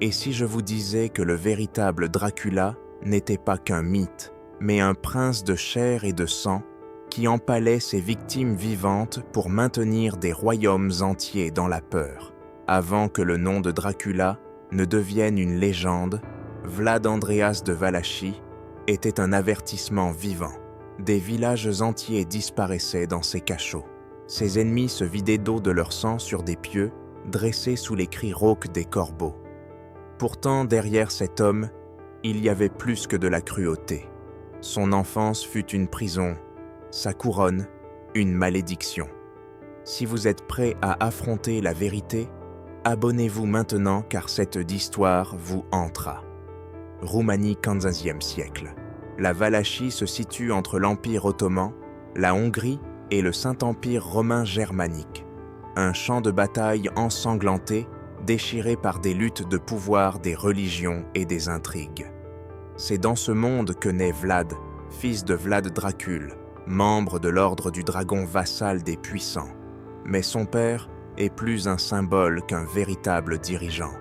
Et si je vous disais que le véritable Dracula n'était pas qu'un mythe, mais un prince de chair et de sang qui empalait ses victimes vivantes pour maintenir des royaumes entiers dans la peur. Avant que le nom de Dracula ne devienne une légende, Vlad Andreas de Valachie était un avertissement vivant. Des villages entiers disparaissaient dans ses cachots. Ses ennemis se vidaient d'eau de leur sang sur des pieux, dressés sous les cris rauques des corbeaux. Pourtant, derrière cet homme, il y avait plus que de la cruauté. Son enfance fut une prison, sa couronne, une malédiction. Si vous êtes prêt à affronter la vérité, abonnez-vous maintenant car cette histoire vous hantera. Roumanie, XVe siècle. La Valachie se situe entre l'Empire ottoman, la Hongrie et le Saint-Empire romain germanique. Un champ de bataille ensanglanté, déchiré par des luttes de pouvoir, des religions et des intrigues. C'est dans ce monde que naît Vlad, fils de Vlad Dracul, membre de l'ordre du dragon vassal des puissants. Mais son père est plus un symbole qu'un véritable dirigeant.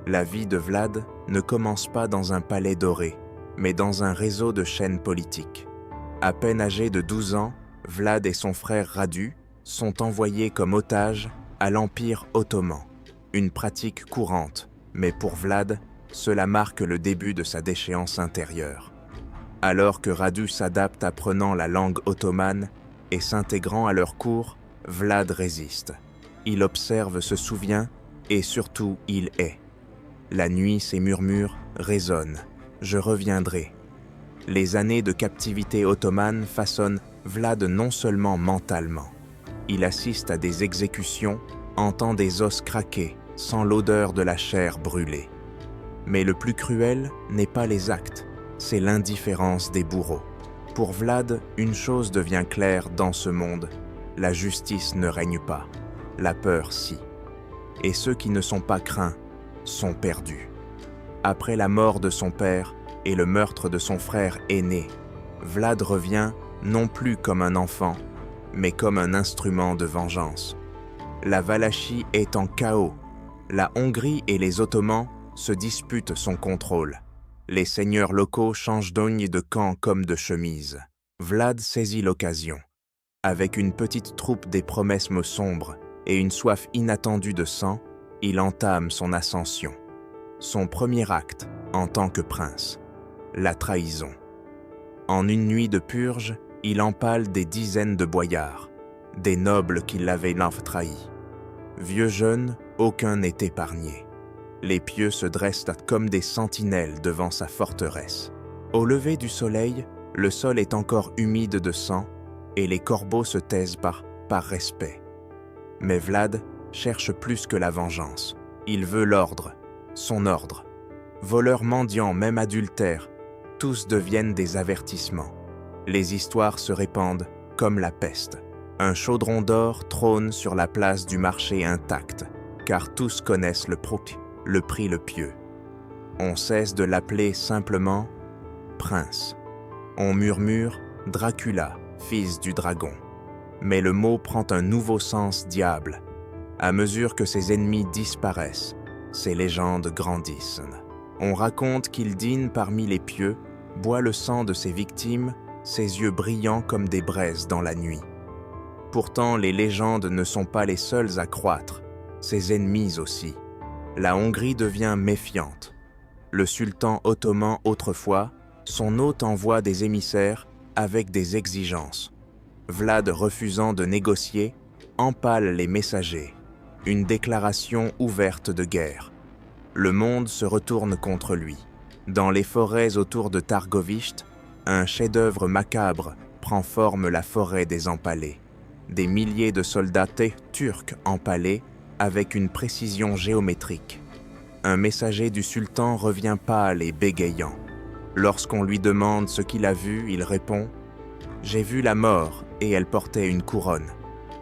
La vie de Vlad ne commence pas dans un palais doré, mais dans un réseau de chaînes politiques. À peine âgé de 12 ans, Vlad et son frère Radu sont envoyés comme otages à l'Empire ottoman. Une pratique courante, mais pour Vlad, cela marque le début de sa déchéance intérieure. Alors que Radu s'adapte apprenant la langue ottomane et s'intégrant à leur cour, Vlad résiste. Il observe, se souvient et surtout il est. La nuit, ses murmures résonnent. « Je reviendrai ». Les années de captivité ottomane façonnent Vlad non seulement mentalement. Il assiste à des exécutions, entend des os craquer, sent l'odeur de la chair brûlée. Mais le plus cruel n'est pas les actes, c'est l'indifférence des bourreaux. Pour Vlad, une chose devient claire dans ce monde, la justice ne règne pas, la peur si. Et ceux qui ne sont pas craints sont perdus. Après la mort de son père et le meurtre de son frère aîné, Vlad revient non plus comme un enfant, mais comme un instrument de vengeance. La Valachie est en chaos. La Hongrie et les Ottomans se disputent son contrôle. Les seigneurs locaux changent d'ogne de camp comme de chemise. Vlad saisit l'occasion. Avec une petite troupe des promesses sombres et une soif inattendue de sang, il entame son ascension. Son premier acte en tant que prince, la trahison. En une nuit de purge, il empale des dizaines de boyards, des nobles qui l'avaient trahi. Vieux jeunes, aucun n'est épargné. Les pieux se dressent comme des sentinelles devant sa forteresse. Au lever du soleil, le sol est encore humide de sang et les corbeaux se taisent par respect. Mais Vlad cherche plus que la vengeance. Il veut l'ordre, son ordre. Voleurs, mendiants, même adultères, tous deviennent des avertissements. Les histoires se répandent comme la peste. Un chaudron d'or trône sur la place du marché intact, car tous connaissent le prix le pieux. On cesse de l'appeler simplement prince. On murmure Dracula, fils du dragon. Mais le mot prend un nouveau sens diable. À mesure que ses ennemis disparaissent, ses légendes grandissent. On raconte qu'il dîne parmi les pieux, boit le sang de ses victimes, ses yeux brillants comme des braises dans la nuit. Pourtant, les légendes ne sont pas les seules à croître, ses ennemis aussi. La Hongrie devient méfiante. Le sultan ottoman autrefois, son hôte envoie des émissaires avec des exigences. Vlad, refusant de négocier, empale les messagers. Une déclaration ouverte de guerre. Le monde se retourne contre lui. Dans les forêts autour de Targovishte, un chef-d'œuvre macabre prend forme, la forêt des empalés. Des milliers de soldats turcs empalés avec une précision géométrique. Un messager du sultan revient pâle et bégayant. Lorsqu'on lui demande ce qu'il a vu, il répond « J'ai vu la mort et elle portait une couronne ».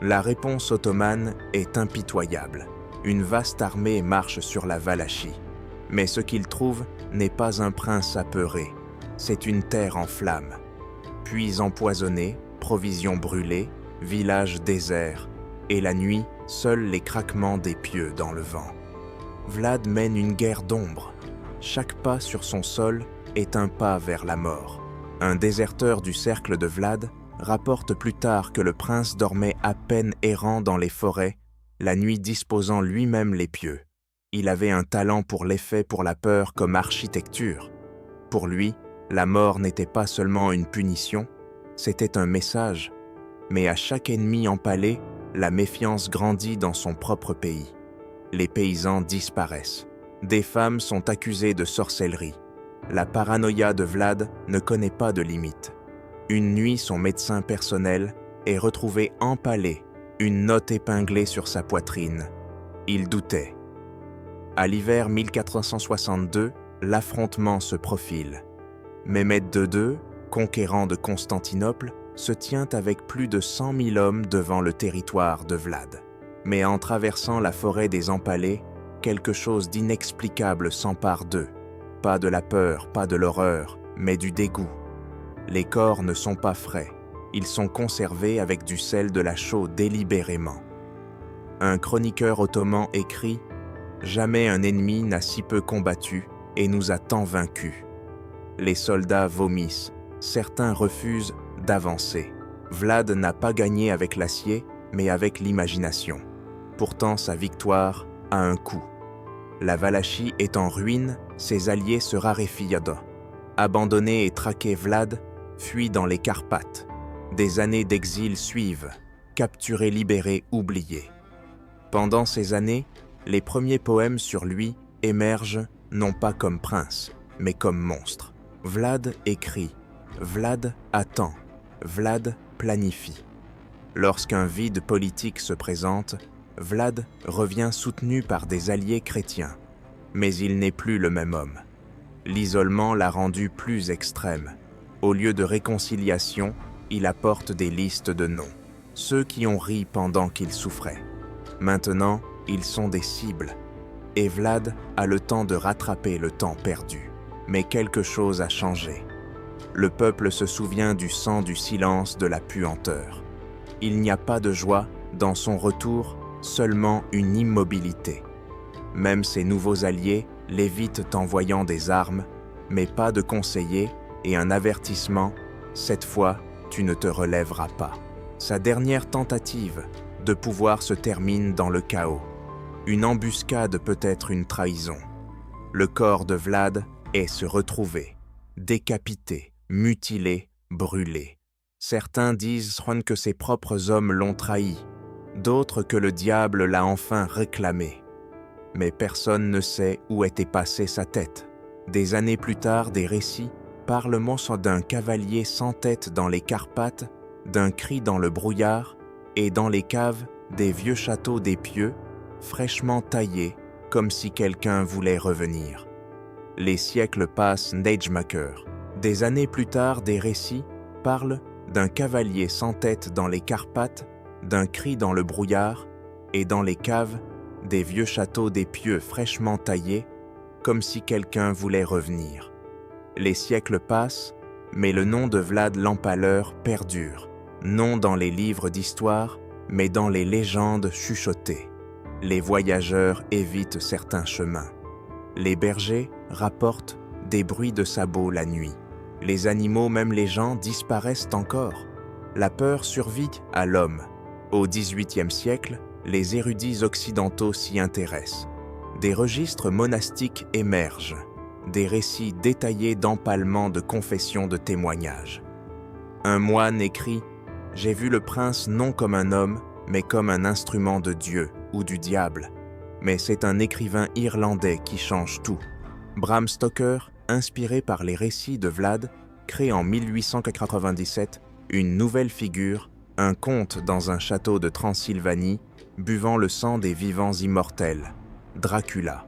La réponse ottomane est impitoyable. Une vaste armée marche sur la Valachie. Mais ce qu'il trouve n'est pas un prince apeuré, c'est une terre en flammes. Puits empoisonnés, provisions brûlées, villages déserts, et la nuit, seuls les craquements des pieux dans le vent. Vlad mène une guerre d'ombre. Chaque pas sur son sol est un pas vers la mort. Un déserteur du cercle de Vlad rapporte plus tard que le prince dormait à peine errant dans les forêts, la nuit disposant lui-même les pieux. Il avait un talent pour l'effet pour la peur comme architecture. Pour lui, la mort n'était pas seulement une punition, c'était un message. Mais à chaque ennemi empalé, la méfiance grandit dans son propre pays. Les paysans disparaissent. Des femmes sont accusées de sorcellerie. La paranoïa de Vlad ne connaît pas de limite. Une nuit, son médecin personnel est retrouvé empalé, une note épinglée sur sa poitrine. Il doutait. À l'hiver 1462, l'affrontement se profile. Mehmed II, conquérant de Constantinople, se tient avec plus de 100 000 hommes devant le territoire de Vlad. Mais en traversant la forêt des Empalés, quelque chose d'inexplicable s'empare d'eux. Pas de la peur, pas de l'horreur, mais du dégoût. Les corps ne sont pas frais, ils sont conservés avec du sel de la chaux délibérément. Un chroniqueur ottoman écrit « Jamais un ennemi n'a si peu combattu et nous a tant vaincus. » Les soldats vomissent, certains refusent d'avancer. Vlad n'a pas gagné avec l'acier, mais avec l'imagination. Pourtant, sa victoire a un coût. La Valachie est en ruine, ses alliés se raréfient. Abandonné et traqué, Vlad fuit dans les Carpates. Des années d'exil suivent, capturé, libéré, oublié. Pendant ces années, les premiers poèmes sur lui émergent non pas comme prince, mais comme monstre. Vlad écrit, Vlad attend, Vlad planifie. Lorsqu'un vide politique se présente, Vlad revient soutenu par des alliés chrétiens. Mais il n'est plus le même homme. L'isolement l'a rendu plus extrême. Au lieu de réconciliation, il apporte des listes de noms. Ceux qui ont ri pendant qu'il souffrait. Maintenant, ils sont des cibles. Et Vlad a le temps de rattraper le temps perdu. Mais quelque chose a changé. Le peuple se souvient du sang, du silence, de la puanteur. Il n'y a pas de joie dans son retour, seulement une immobilité. Même ses nouveaux alliés l'évitent en voyant des armes, mais pas de conseillers et un avertissement, cette fois, tu ne te relèveras pas. Sa dernière tentative de pouvoir se termine dans le chaos. Une embuscade peut être une trahison. Le corps de Vlad est se retrouver, décapité, mutilé, brûlé. Certains disent que ses propres hommes l'ont trahi, d'autres que le diable l'a enfin réclamé. Mais personne ne sait où était passée sa tête. Des années plus tard, des récits parlent d'un cavalier sans tête dans les Carpates, d'un cri dans le brouillard et dans les caves des vieux châteaux des pieux, fraîchement taillés, comme si quelqu'un voulait revenir. Les siècles passent, Nagemaker. Des années plus tard, des récits parlent d'un cavalier sans tête dans les Carpates, d'un cri dans le brouillard et dans les caves des vieux châteaux des pieux fraîchement taillés, comme si quelqu'un voulait revenir. Les siècles passent, mais le nom de Vlad l'Empaleur perdure, non dans les livres d'histoire, mais dans les légendes chuchotées. Les voyageurs évitent certains chemins. Les bergers rapportent des bruits de sabots la nuit. Les animaux, même les gens, disparaissent encore. La peur survit à l'homme. Au XVIIIe siècle, les érudits occidentaux s'y intéressent. Des registres monastiques émergent, des récits détaillés d'empalements, de confessions, de témoignages. Un moine écrit « J'ai vu le prince non comme un homme, mais comme un instrument de Dieu ou du diable. » Mais c'est un écrivain irlandais qui change tout. Bram Stoker, inspiré par les récits de Vlad, crée en 1897 une nouvelle figure, un comte dans un château de Transylvanie, buvant le sang des vivants immortels, Dracula.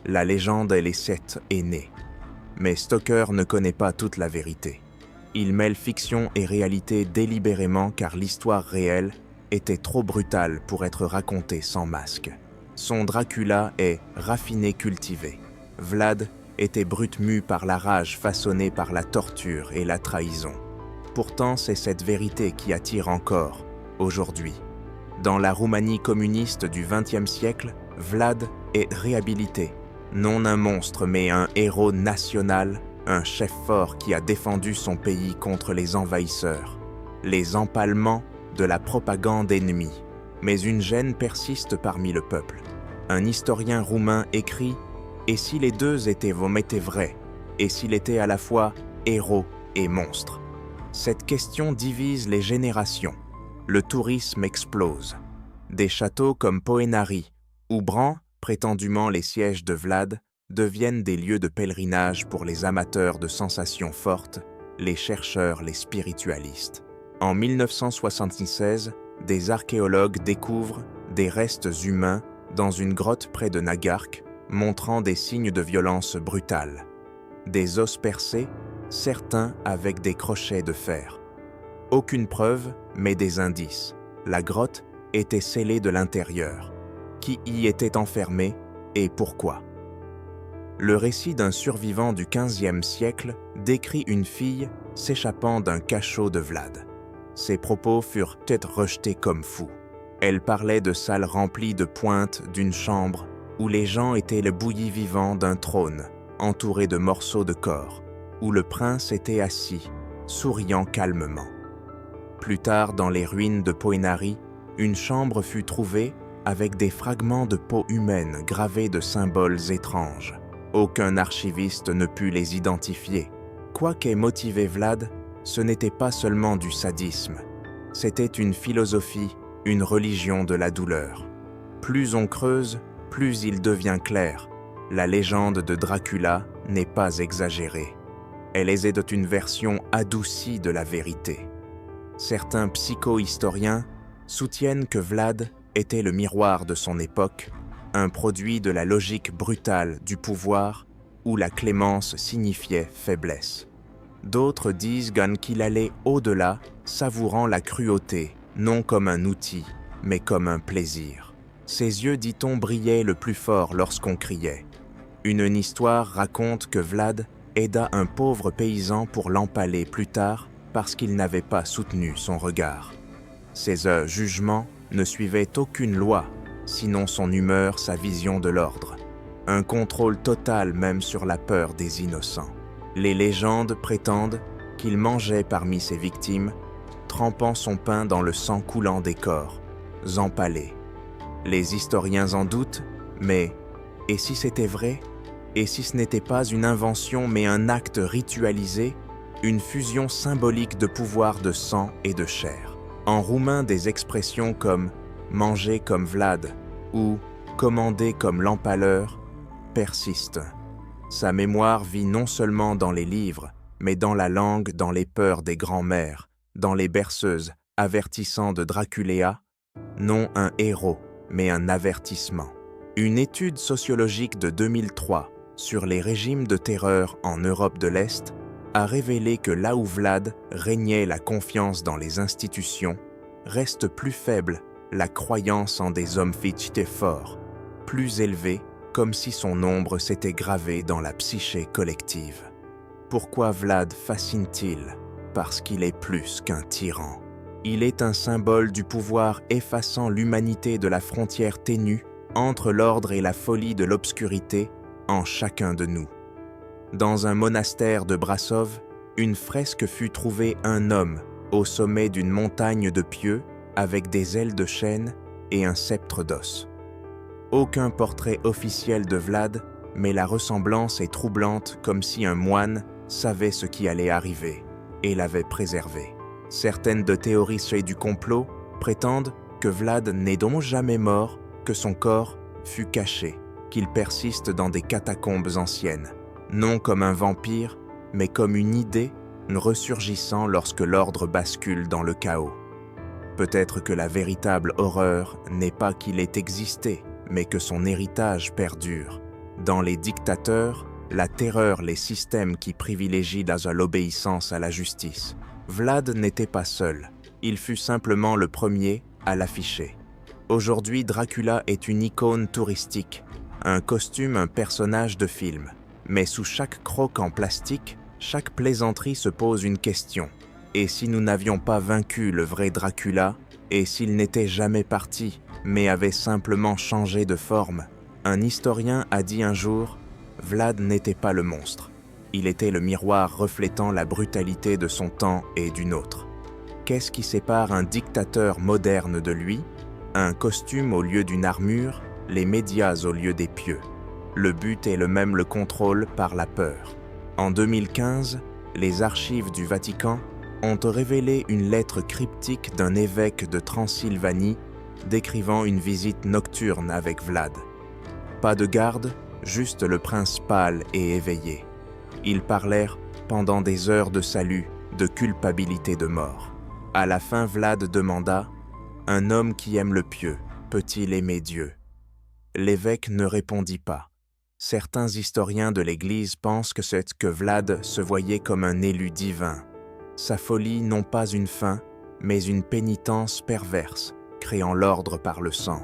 La légende et les Sept est née. Mais Stoker ne connaît pas toute la vérité. Il mêle fiction et réalité délibérément car l'histoire réelle était trop brutale pour être racontée sans masque. Son Dracula est raffiné, cultivé. Vlad était brut mu par la rage façonnée par la torture et la trahison. Pourtant, c'est cette vérité qui attire encore, aujourd'hui. Dans la Roumanie communiste du XXe siècle, Vlad est réhabilité, non un monstre mais un héros national, un chef fort qui a défendu son pays contre les envahisseurs. Les empalements de la propagande ennemie. Mais une gêne persiste parmi le peuple. Un historien roumain écrit « Et si les deux étaient vrais, et s'il était à la fois héros et monstre ?» Cette question divise les générations. Le tourisme explose. Des châteaux comme Poenari ou Bran, prétendument les sièges de Vlad, deviennent des lieux de pèlerinage pour les amateurs de sensations fortes, les chercheurs, les spiritualistes. En 1976, des archéologues découvrent des restes humains dans une grotte près de Nagark, montrant des signes de violence brutale. Des os percés, certains avec des crochets de fer. Aucune preuve, mais des indices. La grotte était scellée de l'intérieur. Qui y était enfermé et pourquoi? Le récit d'un survivant du XVe siècle décrit une fille s'échappant d'un cachot de Vlad. Ses propos furent peut-être rejetés comme fous. Elle parlait de salles remplies de pointes d'une chambre où les gens étaient le bouilli vivant d'un trône, entouré de morceaux de corps, où le prince était assis, souriant calmement. Plus tard, dans les ruines de Poenari, une chambre fut trouvée avec des fragments de peau humaine gravés de symboles étranges. Aucun archiviste ne put les identifier. Quoi qu'ait motivé Vlad, ce n'était pas seulement du sadisme. C'était une philosophie, une religion de la douleur. Plus on creuse, plus il devient clair. La légende de Dracula n'est pas exagérée. Elle est une version adoucie de la vérité. Certains psycho-historiens soutiennent que Vlad était le miroir de son époque, un produit de la logique brutale du pouvoir où la clémence signifiait faiblesse. D'autres disent qu'il allait au-delà, savourant la cruauté, non comme un outil, mais comme un plaisir. Ses yeux, dit-on, brillaient le plus fort lorsqu'on criait. Une histoire raconte que Vlad aida un pauvre paysan pour l'empaler plus tard parce qu'il n'avait pas soutenu son regard. Ses jugements ne suivaient aucune loi, sinon son humeur, sa vision de l'ordre. Un contrôle total même sur la peur des innocents. Les légendes prétendent qu'il mangeait parmi ses victimes, trempant son pain dans le sang coulant des corps, empalés. Les historiens en doutent, mais et si c'était vrai? Et si ce n'était pas une invention mais un acte ritualisé, une fusion symbolique de pouvoir de sang et de chair? En roumain, des expressions comme « manger comme Vlad » ou « commander comme l'empaleur » persistent. Sa mémoire vit non seulement dans les livres, mais dans la langue, dans les peurs des grands-mères, dans les berceuses avertissant de Draculéa, non un héros, mais un avertissement. Une étude sociologique de 2003 sur les régimes de terreur en Europe de l'Est a révélé que là où Vlad régnait la confiance dans les institutions, reste plus faible la croyance en des hommes fichtés forts, plus élevée, comme si son ombre s'était gravée dans la psyché collective. Pourquoi Vlad fascine-t-il? Parce qu'il est plus qu'un tyran. Il est un symbole du pouvoir effaçant l'humanité de la frontière ténue entre l'ordre et la folie de l'obscurité en chacun de nous. Dans un monastère de Brassov, une fresque fut trouvée un homme au sommet d'une montagne de pieux avec des ailes de chêne et un sceptre d'os. Aucun portrait officiel de Vlad, mais la ressemblance est troublante comme si un moine savait ce qui allait arriver et l'avait préservé. Certaines de théories du complot prétendent que Vlad n'est donc jamais mort, que son corps fut caché, qu'il persiste dans des catacombes anciennes, non comme un vampire, mais comme une idée ressurgissant lorsque l'ordre bascule dans le chaos. Peut-être que la véritable horreur n'est pas qu'il ait existé, mais que son héritage perdure. Dans les dictateurs, la terreur, les systèmes qui privilégient l'obéissance à la justice. Vlad n'était pas seul, il fut simplement le premier à l'afficher. Aujourd'hui, Dracula est une icône touristique, un costume, un personnage de film. Mais sous chaque croc en plastique, chaque plaisanterie se pose une question. Et si nous n'avions pas vaincu le vrai Dracula, et s'il n'était jamais parti, mais avait simplement changé de forme. Un historien a dit un jour, Vlad n'était pas le monstre. Il était le miroir reflétant la brutalité de son temps et du nôtre. Qu'est-ce qui sépare un dictateur moderne de lui? Un costume au lieu d'une armure, les médias au lieu des pieux. Le but est le même, le contrôle par la peur. En 2015, les archives du Vatican ont révélé une lettre cryptique d'un évêque de Transylvanie décrivant une visite nocturne avec Vlad. Pas de garde, juste le prince pâle et éveillé. Ils parlèrent pendant des heures de salut, de culpabilité de mort. À la fin, Vlad demanda « Un homme qui aime le pieux, peut-il aimer Dieu ?» L'évêque ne répondit pas. Certains historiens de l'Église pensent que Vlad se voyait comme un élu divin. Sa folie non pas une fin, mais une pénitence perverse, créant l'ordre par le sang,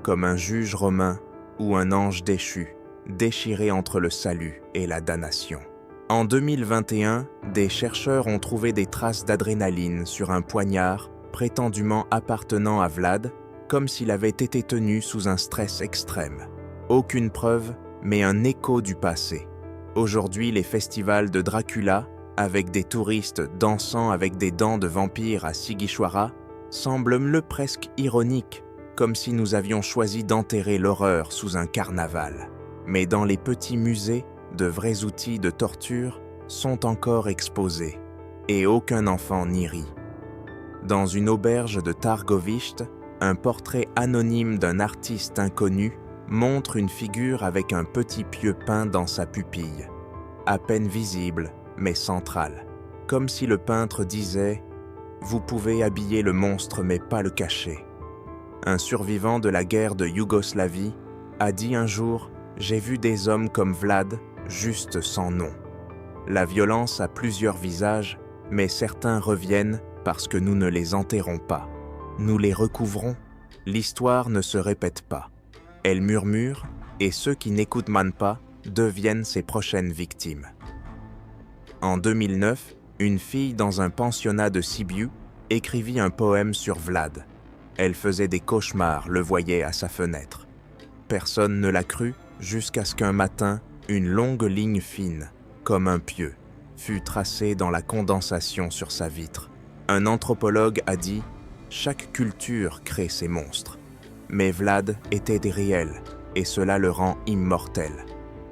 comme un juge romain ou un ange déchu, déchiré entre le salut et la damnation. En 2021, des chercheurs ont trouvé des traces d'adrénaline sur un poignard prétendument appartenant à Vlad, comme s'il avait été tenu sous un stress extrême. Aucune preuve, mais un écho du passé. Aujourd'hui, les festivals de Dracula, avec des touristes dansant avec des dents de vampire à Sigishwara, semblent presque ironiques, comme si nous avions choisi d'enterrer l'horreur sous un carnaval. Mais dans les petits musées, de vrais outils de torture sont encore exposés, et aucun enfant n'y rit. Dans une auberge de Targovishte, un portrait anonyme d'un artiste inconnu montre une figure avec un petit pieu peint dans sa pupille, à peine visible, mais centrale, comme si le peintre disait « Vous pouvez habiller le monstre mais pas le cacher ». Un survivant de la guerre de Yougoslavie a dit un jour « J'ai vu des hommes comme Vlad, juste sans nom ». La violence a plusieurs visages, mais certains reviennent parce que nous ne les enterrons pas. Nous les recouvrons. L'histoire ne se répète pas. Elle murmure, et ceux qui n'écoutent pas deviennent ses prochaines victimes. En 2009, une fille dans un pensionnat de Sibiu écrivit un poème sur Vlad. Elle faisait des cauchemars, le voyait à sa fenêtre. Personne ne l'a cru jusqu'à ce qu'un matin, une longue ligne fine, comme un pieu, fut tracée dans la condensation sur sa vitre. Un anthropologue a dit « Chaque culture crée ses monstres ». Mais Vlad était réel, et cela le rend immortel.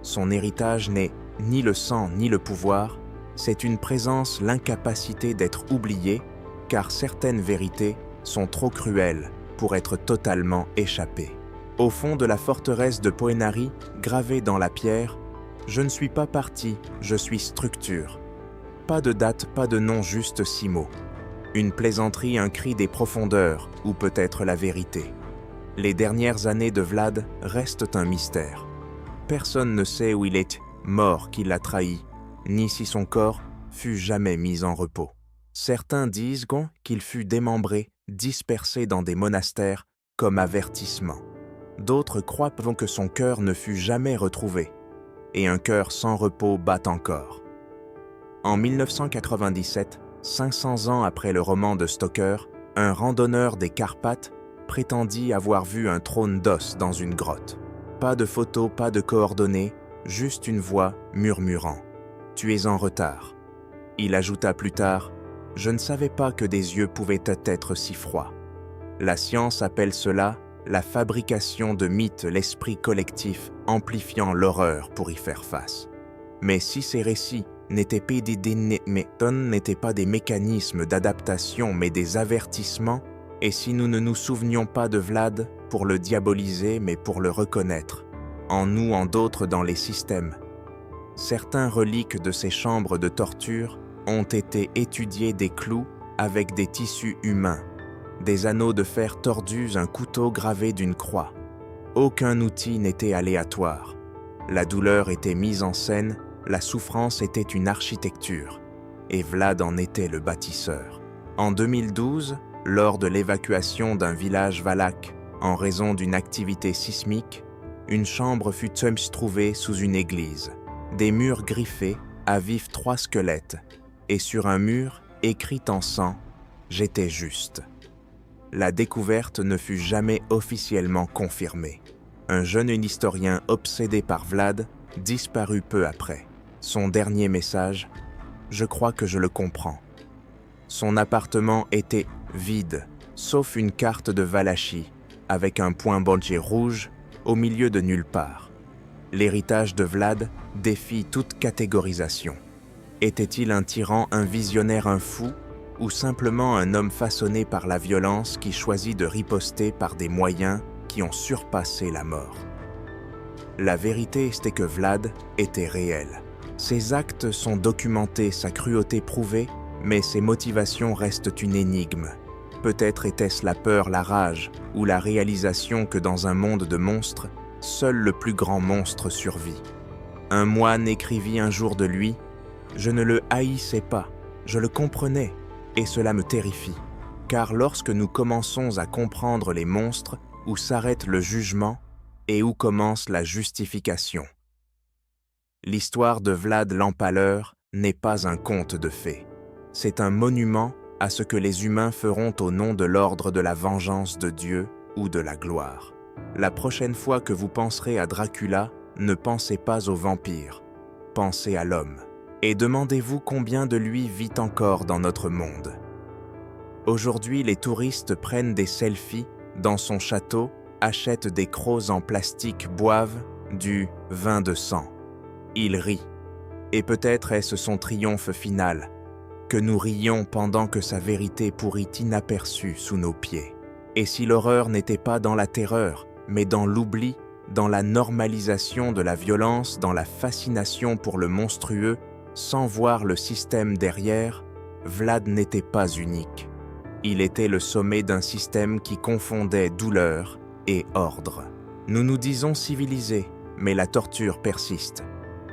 Son héritage n'est ni le sang ni le pouvoir, c'est une présence, l'incapacité d'être oubliée, car certaines vérités sont trop cruelles pour être totalement échappées. Au fond de la forteresse de Poenari, gravé dans la pierre, « Je ne suis pas parti, je suis structure ». Pas de date, pas de nom, juste 6 mots. Une plaisanterie, un cri des profondeurs, ou peut-être la vérité. Les dernières années de Vlad restent un mystère. Personne ne sait où il est mort qui l'a trahi, ni si son corps fut jamais mis en repos. Certains disent qu'il fut démembré, dispersé dans des monastères comme avertissement. D'autres croient que son cœur ne fut jamais retrouvé, et un cœur sans repos bat encore. En 1997, 500 ans après le roman de Stoker, un randonneur des Carpates prétendit avoir vu un trône d'os dans une grotte. Pas de photos, pas de coordonnées, juste une voix murmurant « Tu es en retard ». Il ajouta plus tard « Je ne savais pas que des yeux pouvaient être si froids ». La science appelle cela la fabrication de mythes, l'esprit collectif amplifiant l'horreur pour y faire face. Mais si ces récits n'étaient pas des mécanismes d'adaptation mais des avertissements, et si nous ne nous souvenions pas de Vlad pour le diaboliser mais pour le reconnaître, en nous, en d'autres dans les systèmes. Certains reliques de ces chambres de torture ont été étudiés, des clous avec des tissus humains, des anneaux de fer tordus, un couteau gravé d'une croix. Aucun outil n'était aléatoire. La douleur était mise en scène, la souffrance était une architecture, et Vlad en était le bâtisseur. En 2012, lors de l'évacuation d'un village valaque en raison d'une activité sismique, une chambre fut trouvée sous une église. Des murs griffés à vif 3 squelettes, et sur un mur, écrit en sang, « J'étais juste ». la découverte ne fut jamais officiellement confirmée. Un jeune historien obsédé par Vlad disparut peu après. Son dernier message, « Je crois que je le comprends ». Son appartement était vide, sauf une carte de Valachie, avec un point Bolger rouge au milieu de nulle part. L'héritage de Vlad défie toute catégorisation. Était-il un tyran, un visionnaire, un fou, ou simplement un homme façonné par la violence qui choisit de riposter par des moyens qui ont surpassé la mort? La vérité, c'était que Vlad était réel. Ses actes sont documentés, sa cruauté prouvée, mais ses motivations restent une énigme. Peut-être était-ce la peur, la rage, ou la réalisation que dans un monde de monstres, seul le plus grand monstre survit. Un moine écrivit un jour de lui, « Je ne le haïssais pas, je le comprenais, et cela me terrifie. Car lorsque nous commençons à comprendre les monstres, où s'arrête le jugement et où commence la justification. » L'histoire de Vlad l'Empaleur n'est pas un conte de fées. C'est un monument à ce que les humains feront au nom de l'ordre de la vengeance de Dieu ou de la gloire. La prochaine fois que vous penserez à Dracula, ne pensez pas au vampire, pensez à l'homme. Et demandez-vous combien de lui vit encore dans notre monde. Aujourd'hui, les touristes prennent des selfies dans son château, achètent des crocs en plastique, boivent du vin de sang. Il rit. Et peut-être est-ce son triomphe final, que nous rions pendant que sa vérité pourrit inaperçue sous nos pieds. Et si l'horreur n'était pas dans la terreur, mais dans l'oubli, dans la normalisation de la violence, dans la fascination pour le monstrueux, sans voir le système derrière, Vlad n'était pas unique. Il était le sommet d'un système qui confondait douleur et ordre. Nous nous disons civilisés, mais la torture persiste.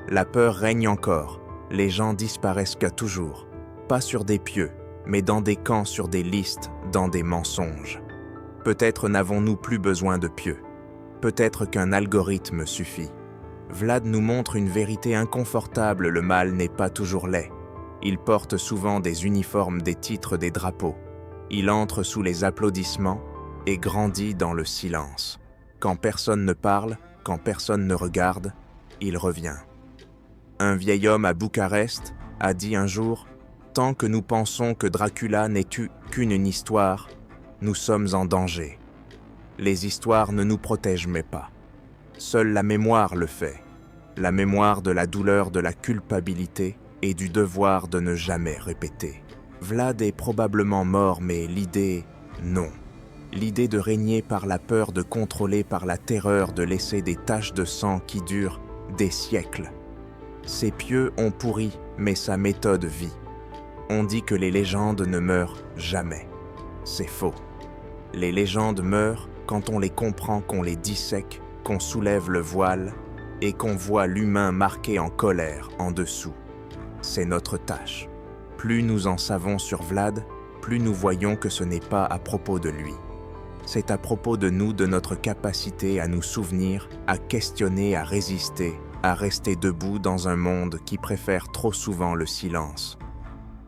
La peur règne encore, les gens disparaissent qu'à toujours. Pas sur des pieux, mais dans des camps, sur des listes, dans des mensonges. Peut-être n'avons-nous plus besoin de pieux. Peut-être qu'un algorithme suffit. Vlad nous montre une vérité inconfortable, le mal n'est pas toujours laid. Il porte souvent des uniformes, des titres, des drapeaux. Il entre sous les applaudissements et grandit dans le silence. Quand personne ne parle, quand personne ne regarde, il revient. Un vieil homme à Bucarest a dit un jour « Tant que nous pensons que Dracula n'est qu'une histoire, nous sommes en danger. Les histoires ne nous protègent mais pas. Seule la mémoire le fait, la mémoire de la douleur, de la culpabilité et du devoir de ne jamais répéter. Vlad est probablement mort, mais l'idée, non. L'idée de régner par la peur, de contrôler par la terreur, de laisser des taches de sang qui durent des siècles. Ses pieux ont pourri, mais sa méthode vit. On dit que les légendes ne meurent jamais. C'est faux. Les légendes meurent quand on les comprend, qu'on les dissèque, qu'on soulève le voile et qu'on voit l'humain marqué en colère en dessous. C'est notre tâche. Plus nous en savons sur Vlad, plus nous voyons que ce n'est pas à propos de lui. C'est à propos de nous, de notre capacité à nous souvenir, à questionner, à résister, à rester debout dans un monde qui préfère trop souvent le silence.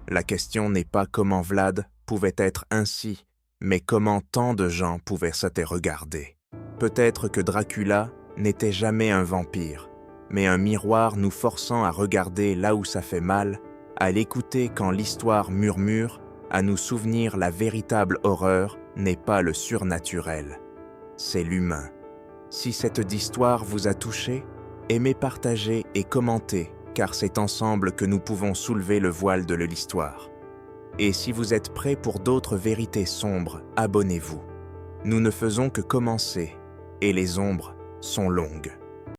La question n'est pas comment Vlad pouvait être ainsi, mais comment tant de gens pouvaient se regarder. Peut-être que Dracula n'était jamais un vampire, mais un miroir nous forçant à regarder là où ça fait mal, à l'écouter quand l'histoire murmure, à nous souvenir la véritable horreur n'est pas le surnaturel, c'est l'humain. Si cette histoire vous a touché, aimez, partagez et commentez, car c'est ensemble que nous pouvons soulever le voile de l'histoire. Et si vous êtes prêts pour d'autres vérités sombres, abonnez-vous. Nous ne faisons que commencer, et les ombres sont longues.